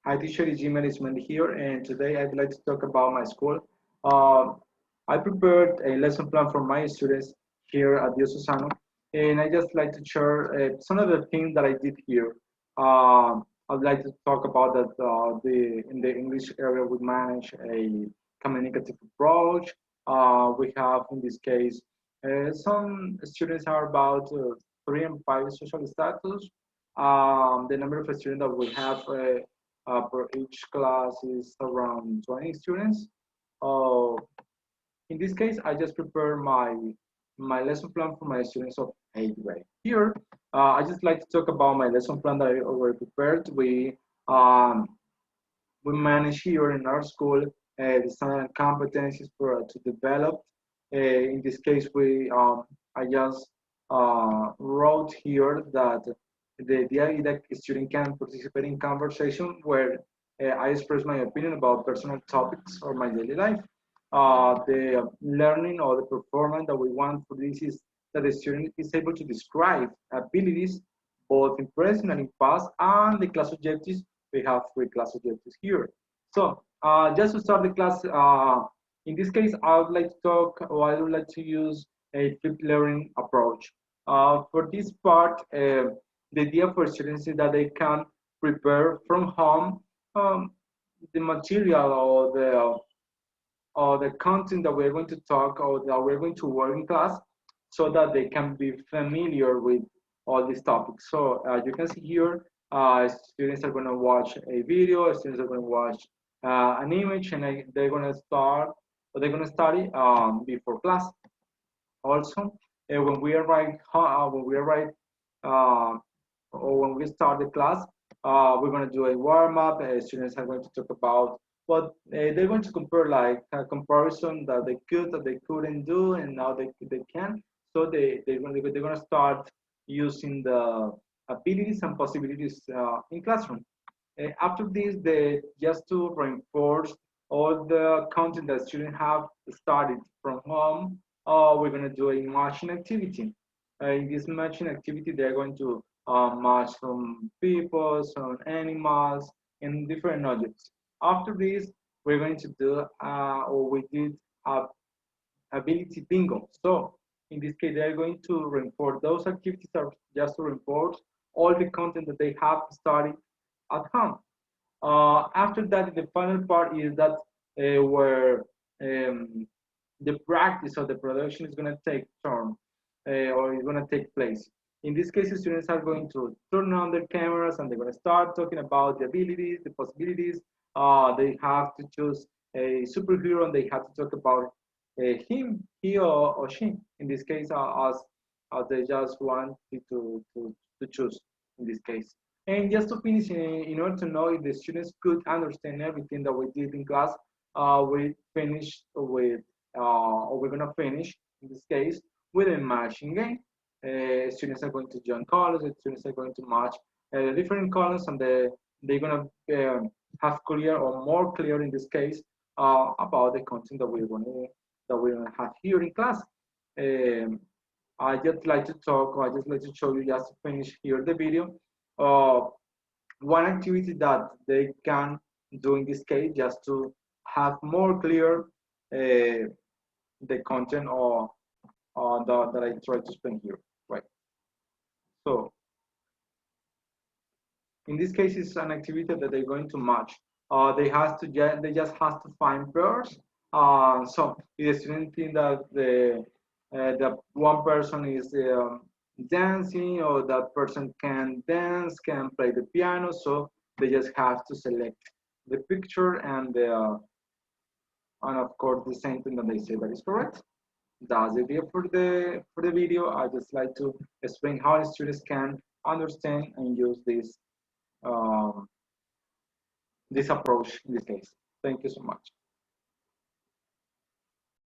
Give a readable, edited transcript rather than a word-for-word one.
Hi, teacher, it's Management here, and today I'd like to talk about my school. Uh, I prepared a lesson plan for my students here at Diocesano, and I just like to share some of the things that I did here. I'd like to talk about that in the English area we manage a communicative approach. We have in this case some students are about 3 and 5 social status. The number of students that we have per each class is around 20 students. Uh, in this case, I just prepare my lesson plan for my students of 8th grade. Here, I just like to talk about my lesson plan that I already prepared. Um, we manage here in our school the standard competencies for to develop. In this case, I just wrote here that the idea is that a student can participate in conversation where I express my opinion about personal topics or my daily life. The learning or the performance that we want for this is that the student is able to describe abilities both in present and in past, and the class objectives. We have 3 class objectives here. So just to start the class, in this case, I would like to talk, or I would like to use a flipped learning approach. For this part, the idea for students is that they can prepare from home the material or the content that we're going to talk or that we're going to work in class so that they can be familiar with all these topics. So you can see here, students are going to watch a video, students are going to watch an image, and they're going to start, or they're going to study before class. Also, when we arrive, uh, or when we start the class, we're going to do a warm up. Students are going to talk about what they're going to compare, like a comparison that they couldn't do, and now they can. So they're going to start using the abilities and possibilities in classroom. After this, they just to reinforce all the content that students have studied from home, we're going to do a matching activity. In this matching activity, they're going to match some people, some animals, and different objects. After this, we're going to do, or we did, ability bingo. So in this case, they're going to reinforce those activities are just to reinforce all the content that they have studied at home. After that, the final part is that where the practice of the production is going to take turn or is going to take place. In this case, the students are going to turn on their cameras and they're going to start talking about the abilities, the possibilities. They have to choose a superhero and they have to talk about him, he or she. In this case, as they just want to choose in this case. And just to finish, in order to know if the students could understand everything that we did in class, we finished with, or we're gonna finish in this case with a matching game. Students are going to join colors. Students are going to match different colors, and they're gonna have clear or more clear in this case about the content that we're gonna have here in class. Um, I just like to talk. I just like to show you just to finish here the video. Uh, One activity that they can do in this case just to have more clear the content or that I try to explain here, right? So in this case, it's an activity that they're going to match. They just have to find pairs. So if the student think that the one person is dancing or that person can dance, can play the piano, so they just have to select the picture and of course the same thing that they say that is correct. That's the idea for the video. I just like to explain how the students can understand and use um, this approach in this case. Thank you so much.